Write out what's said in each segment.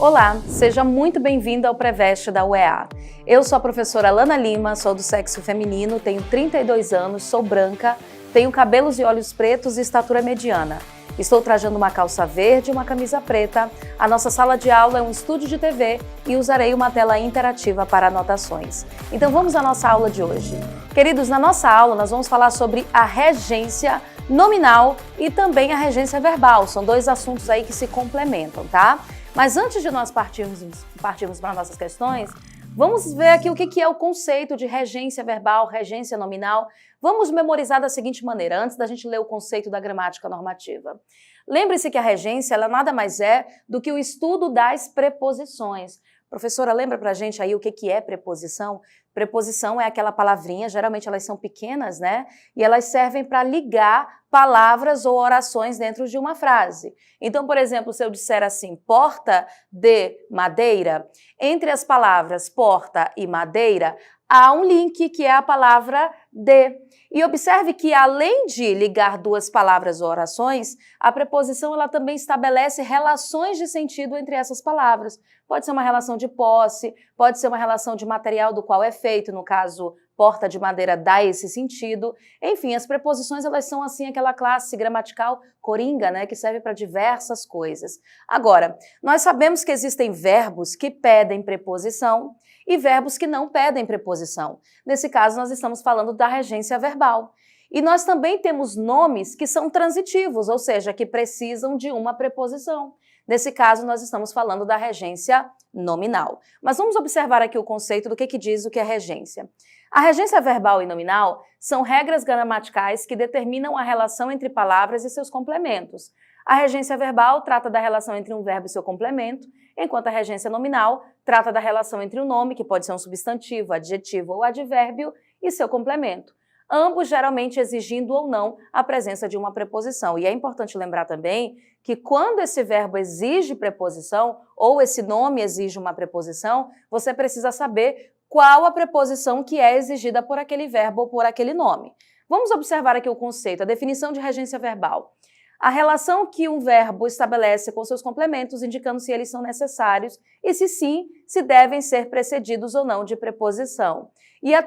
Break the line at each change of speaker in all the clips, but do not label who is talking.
Olá, seja muito bem-vindo ao Preveste da UEA. Eu sou a professora Lana Lima, sou do sexo feminino, tenho 32 anos, sou branca, tenho cabelos e olhos pretos e estatura mediana. Estou trajando uma calça verde e uma camisa preta. A nossa sala de aula é um estúdio de TV e usarei uma tela interativa para anotações. Então vamos à nossa aula de hoje. Queridos, na nossa aula nós vamos falar sobre a regência nominal e também a regência verbal. São dois assuntos aí que se complementam, tá? Mas antes de nós partirmos para nossas questões, vamos ver aqui o que é o conceito de regência verbal, regência nominal. Vamos memorizar da seguinte maneira, antes da gente ler o conceito da gramática normativa. Lembre-se que a regência, ela nada mais é do que o estudo das preposições. Professora, lembra pra gente aí o que é preposição? Preposição é aquela palavrinha, geralmente elas são pequenas, né? E elas servem para ligar palavras ou orações dentro de uma frase. Então, por exemplo, se eu disser assim, porta de madeira, entre as palavras porta e madeira, há um link que é a palavra de. E observe que, além de ligar duas palavras ou orações, a preposição ela também estabelece relações de sentido entre essas palavras. Pode ser uma relação de posse, pode ser uma relação de material do qual é feito, no caso, porta de madeira dá esse sentido. Enfim, as preposições elas são assim aquela classe gramatical coringa, né, que serve para diversas coisas. Agora, nós sabemos que existem verbos que pedem preposição e verbos que não pedem preposição. Nesse caso, nós estamos falando da regência verbal. E nós também temos nomes que são transitivos, ou seja, que precisam de uma preposição. Nesse caso, nós estamos falando da regência nominal. Mas vamos observar aqui o conceito do que diz o que é regência. A regência verbal e nominal são regras gramaticais que determinam a relação entre palavras e seus complementos. A regência verbal trata da relação entre um verbo e seu complemento, enquanto a regência nominal trata da relação entre um nome, que pode ser um substantivo, adjetivo ou advérbio, e seu complemento. Ambos geralmente exigindo ou não a presença de uma preposição. E é importante lembrar também que quando esse verbo exige preposição ou esse nome exige uma preposição, você precisa saber qual a preposição que é exigida por aquele verbo ou por aquele nome. Vamos observar aqui o conceito, a definição de regência verbal. A relação que um verbo estabelece com seus complementos, indicando se eles são necessários e, se sim, se devem ser precedidos ou não de preposição. E a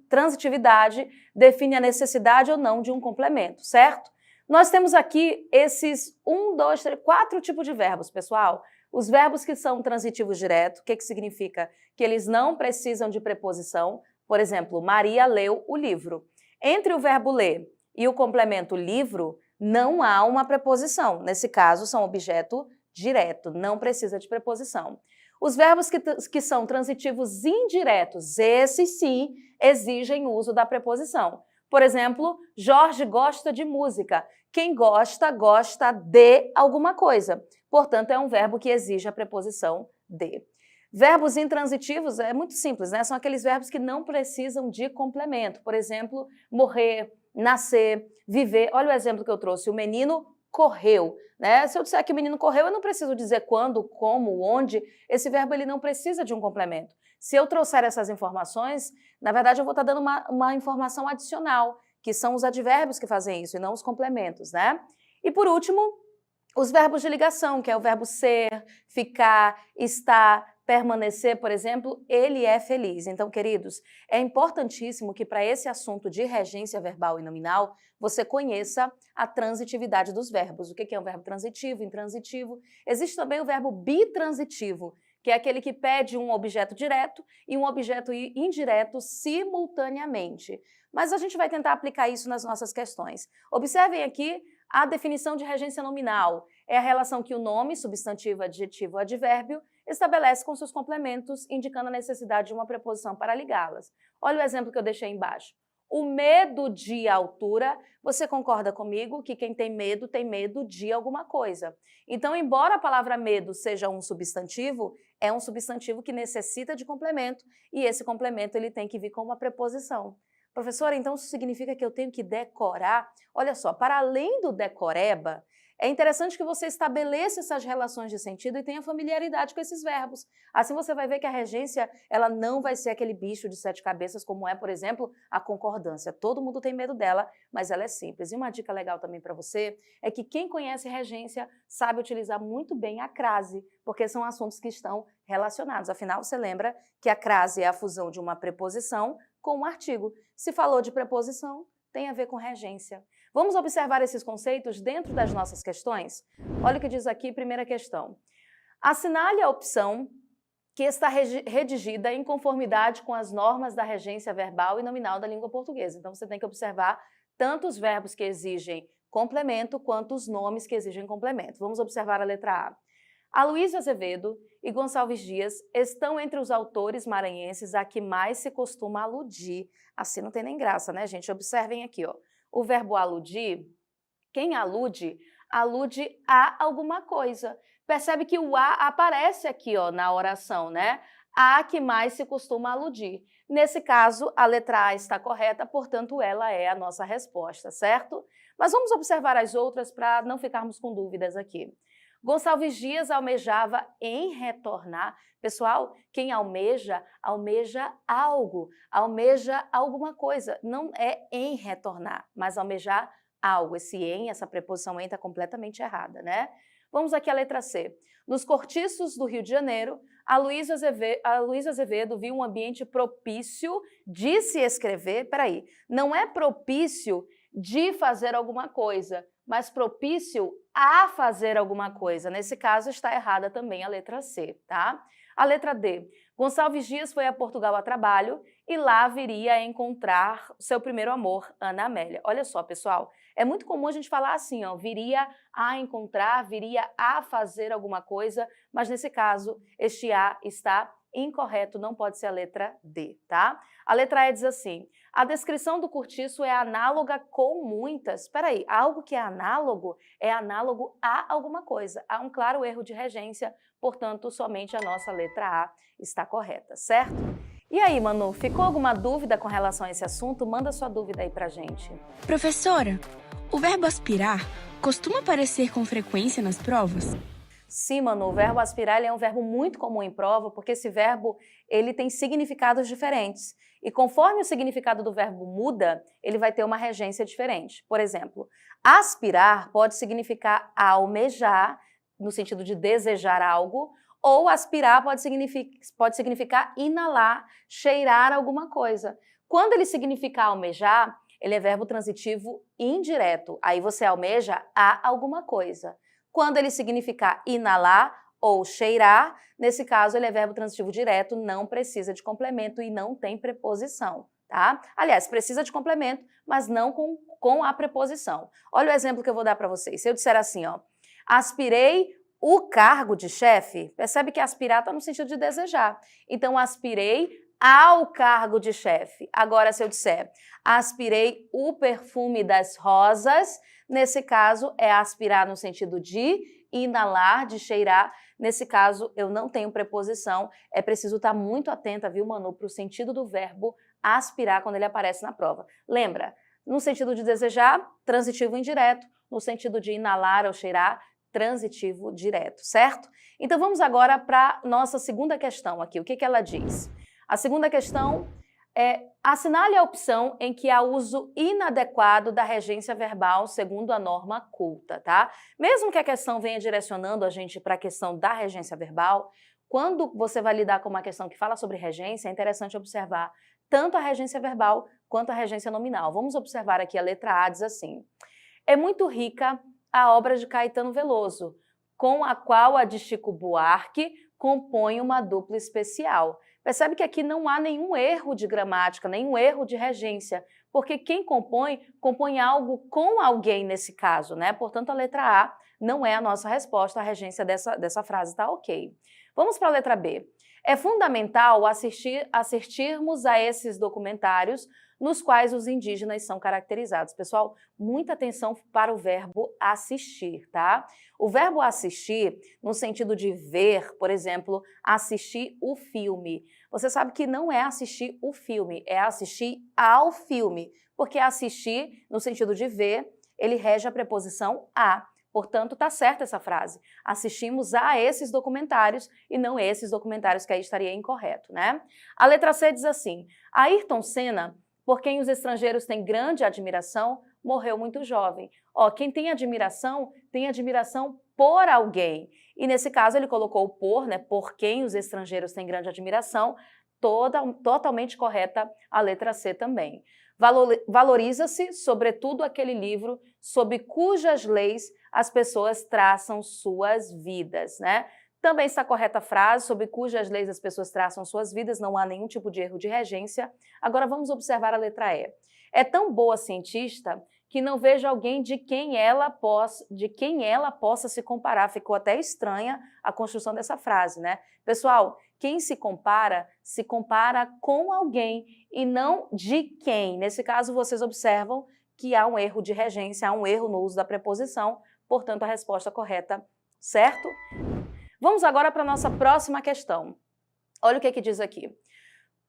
transitividade define a necessidade ou não de um complemento, certo? Nós temos aqui esses 4 tipos de verbos, pessoal. Os verbos que são transitivos direto, o que significa? Que eles não precisam de preposição. Por exemplo, Maria leu o livro. Entre o verbo ler e o complemento livro, não há uma preposição. Nesse caso, são objeto direto, não precisa de preposição. Os verbos que são transitivos indiretos, esses sim exigem o uso da preposição. Por exemplo, Jorge gosta de música. Quem gosta, gosta de alguma coisa. Portanto, é um verbo que exige a preposição de. Verbos intransitivos é muito simples, né? São aqueles verbos que não precisam de complemento. Por exemplo, morrer, nascer, viver. Olha o exemplo que eu trouxe, o menino correu, né? Se eu disser que o menino correu, eu não preciso dizer quando, como, onde. Esse verbo ele não precisa de um complemento. Se eu trouxer essas informações, na verdade eu vou estar dando uma informação adicional, que são os advérbios que fazem isso e não os complementos, né? E por último, os verbos de ligação, que é o verbo ser, ficar, estar, permanecer, por exemplo, ele é feliz. Então, queridos, é importantíssimo que para esse assunto de regência verbal e nominal, você conheça a transitividade dos verbos. O que é um verbo transitivo, intransitivo? Existe também o verbo bitransitivo, que é aquele que pede um objeto direto e um objeto indireto simultaneamente. Mas a gente vai tentar aplicar isso nas nossas questões. Observem aqui a definição de regência nominal. É a relação que o nome, substantivo, adjetivo ou advérbio, estabelece com seus complementos, indicando a necessidade de uma preposição para ligá-las. Olha o exemplo que eu deixei embaixo. O medo de altura, você concorda comigo que quem tem medo de alguma coisa. Então, embora a palavra medo seja um substantivo, é um substantivo que necessita de complemento e esse complemento ele tem que vir com uma preposição. Professora, então isso significa que eu tenho que decorar? Olha só, para além do decoreba, é interessante que você estabeleça essas relações de sentido e tenha familiaridade com esses verbos. Assim você vai ver que a regência, ela não vai ser aquele bicho de 7 cabeças, como é, por exemplo, a concordância. Todo mundo tem medo dela, mas ela é simples. E uma dica legal também para você é que quem conhece regência sabe utilizar muito bem a crase, porque são assuntos que estão relacionados. Afinal, você lembra que a crase é a fusão de uma preposição com um artigo. Se falou de preposição, tem a ver com regência. Vamos observar esses conceitos dentro das nossas questões? Olha o que diz aqui, primeira questão. Assinale a opção que está redigida em conformidade com as normas da regência verbal e nominal da língua portuguesa. Então, você tem que observar tanto os verbos que exigem complemento quanto os nomes que exigem complemento. Vamos observar a letra A. Aloysio Azevedo e Gonçalves Dias estão entre os autores maranhenses a que mais se costuma aludir. Assim não tem nem graça, né, gente? Observem aqui, ó. O verbo aludir, quem alude, alude a alguma coisa. Percebe que o a aparece aqui, ó, na oração, né? A que mais se costuma aludir. Nesse caso, a letra A está correta, portanto, ela é a nossa resposta, certo? Mas vamos observar as outras para não ficarmos com dúvidas aqui. Gonçalves Dias almejava em retornar. Pessoal, quem almeja, almeja algo, almeja alguma coisa. Não é em retornar, mas almejar algo. Esse em, essa preposição em está completamente errada, né? Vamos aqui à letra C. Nos cortiços do Rio de Janeiro, Aloysio Azevedo viu um ambiente propício de se escrever. Peraí, não é propício de fazer alguma coisa, mas propício a fazer alguma coisa. Nesse caso, está errada também a letra C, tá? A letra D. Gonçalves Dias foi a Portugal a trabalho e lá viria a encontrar seu primeiro amor, Ana Amélia. Olha só, pessoal, é muito comum a gente falar assim, ó, viria a encontrar, viria a fazer alguma coisa, mas nesse caso, este A está incorreto, não pode ser a letra D, tá? A letra E diz assim, a descrição do cortiço é análoga com muitas. Espera aí, algo que é análogo a alguma coisa. Há um claro erro de regência, portanto, somente a nossa letra A está correta, certo? E aí, Manu, ficou alguma dúvida com relação a esse assunto? Manda sua dúvida aí pra gente.
Professora, o verbo aspirar costuma aparecer com frequência nas provas?
Sim, Manu, o verbo aspirar ele é um verbo muito comum em prova, porque esse verbo ele tem significados diferentes. E conforme o significado do verbo muda, ele vai ter uma regência diferente. Por exemplo, aspirar pode significar almejar, no sentido de desejar algo, ou aspirar pode significar inalar, cheirar alguma coisa. Quando ele significa almejar, ele é verbo transitivo indireto. Aí você almeja a alguma coisa. Quando ele significar inalar ou cheirar, nesse caso ele é verbo transitivo direto, não precisa de complemento e não tem preposição, tá? Aliás, precisa de complemento, mas não com a preposição. Olha o exemplo que eu vou dar para vocês. Se eu disser assim, ó, aspirei o cargo de chefe, percebe que aspirar está no sentido de desejar. Então, aspirei ao cargo de chefe. Agora, se eu disser, aspirei o perfume das rosas, nesse caso, é aspirar no sentido de inalar, de cheirar. Nesse caso, eu não tenho preposição. É preciso estar muito atenta, viu, Manu, para o sentido do verbo aspirar quando ele aparece na prova. Lembra, no sentido de desejar, transitivo indireto. No sentido de inalar ou cheirar, transitivo direto, certo? Então, vamos agora para a nossa segunda questão aqui. O que ela diz? A segunda questão é, assinale a opção em que há uso inadequado da regência verbal segundo a norma culta, tá? Mesmo que a questão venha direcionando a gente para a questão da regência verbal, quando você vai lidar com uma questão que fala sobre regência, é interessante observar tanto a regência verbal quanto a regência nominal. Vamos observar aqui a letra A, diz assim, é muito rica a obra de Caetano Veloso, com a qual a de Chico Buarque compõe uma dupla especial. Percebe que aqui não há nenhum erro de gramática, nenhum erro de regência, porque quem compõe, compõe algo com alguém nesse caso, né? Portanto, a letra A não é a nossa resposta, a regência dessa frase está ok. Vamos para a letra B. É fundamental assistirmos a esses documentários nos quais os indígenas são caracterizados. Pessoal, muita atenção para o verbo assistir, tá? O verbo assistir, no sentido de ver, por exemplo, assistir o filme. Você sabe que não é assistir o filme, é assistir ao filme, porque assistir, no sentido de ver, ele rege a preposição a. Portanto, tá certa essa frase. Assistimos a esses documentários e não esses documentários, que aí estaria incorreto, né? A letra C diz assim: Ayrton Senna, por quem os estrangeiros têm grande admiração, morreu muito jovem. Ó, quem tem admiração por alguém. E nesse caso ele colocou o por, né? Por quem os estrangeiros têm grande admiração, totalmente correta a letra C também. Valoriza-se, sobretudo, aquele livro sob cujas leis as pessoas traçam suas vidas, né? Também está correta a frase, sob cujas leis as pessoas traçam suas vidas, não há nenhum tipo de erro de regência. Agora vamos observar a letra E. É tão boa cientista que não vejo alguém de quem ela possa se comparar. Ficou até estranha a construção dessa frase, né? Pessoal, quem se compara com alguém e não de quem. Nesse caso, vocês observam que há um erro de regência, há um erro no uso da preposição, portanto, a resposta correta, certo? Vamos agora para a nossa próxima questão. Olha o que diz aqui.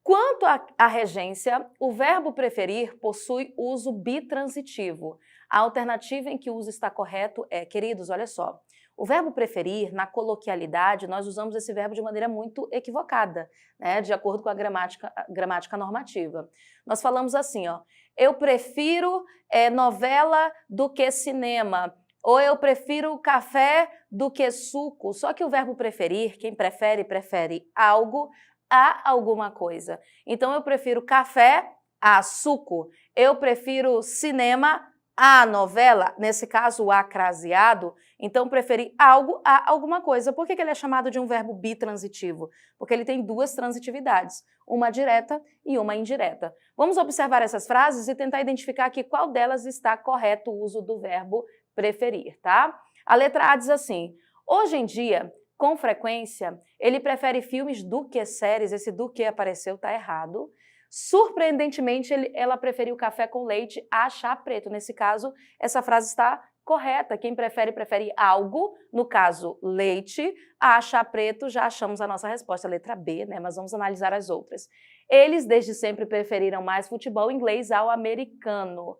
Quanto à regência, o verbo preferir possui uso bitransitivo. A alternativa em que o uso está correto é, queridos, olha só, o verbo preferir, na coloquialidade, nós usamos esse verbo de maneira muito equivocada, né, de acordo com a gramática normativa. Nós falamos assim, ó, eu prefiro novela do que cinema, ou eu prefiro café do que suco. Só que o verbo preferir, quem prefere algo a alguma coisa. Então, eu prefiro café a suco. Eu prefiro cinema a novela, nesse caso, o acraseado. Então, preferir algo a alguma coisa. Por que ele é chamado de um verbo bitransitivo? Porque ele tem duas transitividades, uma direta e uma indireta. Vamos observar essas frases e tentar identificar aqui qual delas está correto o uso do verbo preferir, tá? A letra A diz assim: hoje em dia, com frequência, ele prefere filmes do que séries. Esse do que apareceu tá errado. Surpreendentemente, ela preferiu café com leite a chá preto. Nesse caso, essa frase está correta. Quem prefere algo, no caso, leite, a chá preto. Já achamos a nossa resposta, a letra B, né? Mas vamos analisar as outras. Eles, desde sempre, preferiram mais futebol inglês ao americano.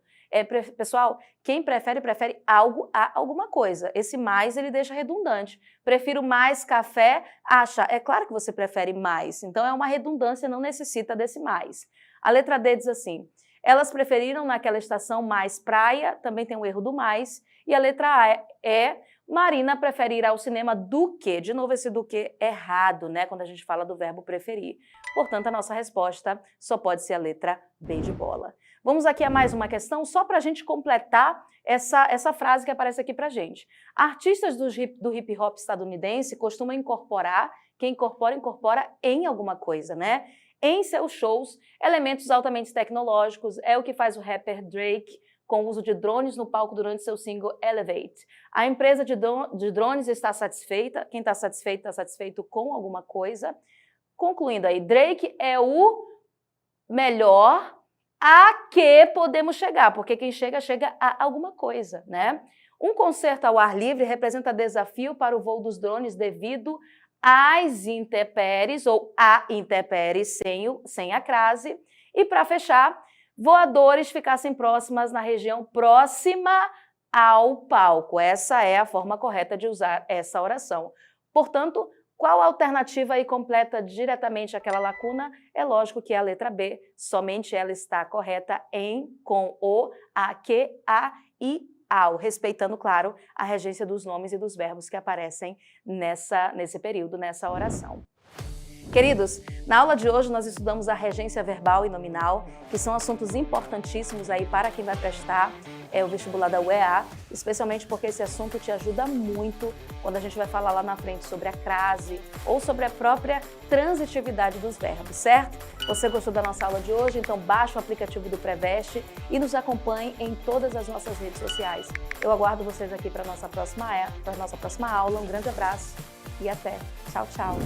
Pessoal, quem prefere algo a alguma coisa. Esse mais ele deixa redundante. Prefiro mais café a chá. É claro que você prefere mais, então é uma redundância, não necessita desse mais. A letra D diz assim: elas preferiram naquela estação mais praia, também tem o erro do mais. E a letra A é: Marina prefere ir ao cinema do que. De novo, esse do que é errado, né? Quando a gente fala do verbo preferir. Portanto, a nossa resposta só pode ser a letra B de bola. Vamos aqui a mais uma questão, só para a gente completar essa frase que aparece aqui para a gente. Artistas do hip hop estadunidense costumam incorporar, quem incorpora em alguma coisa, né? Em seus shows, elementos altamente tecnológicos, é o que faz o rapper Drake com o uso de drones no palco durante seu single Elevate. A empresa de drones está satisfeita, quem está satisfeito com alguma coisa. Concluindo aí, Drake é o melhor a que podemos chegar, porque quem chega a alguma coisa, né? Um concerto ao ar livre representa desafio para o voo dos drones devido às intempéries, ou a intempéries sem a crase. E para fechar, voadores ficassem próximas na região próxima ao palco. Essa é a forma correta de usar essa oração. Portanto, qual a alternativa aí completa diretamente aquela lacuna? É lógico que é a letra B, somente ela está correta em, com, o, a, que, a e ao, respeitando, claro, a regência dos nomes e dos verbos que aparecem nesse período, nessa oração. Queridos, na aula de hoje nós estudamos a regência verbal e nominal, que são assuntos importantíssimos aí para quem vai prestar o vestibular da UEA, especialmente porque esse assunto te ajuda muito quando a gente vai falar lá na frente sobre a crase ou sobre a própria transitividade dos verbos, certo? Você gostou da nossa aula de hoje? Então baixe o aplicativo do Preveste e nos acompanhe em todas as nossas redes sociais. Eu aguardo vocês aqui para a nossa próxima aula. Um grande abraço e até. Tchau, tchau.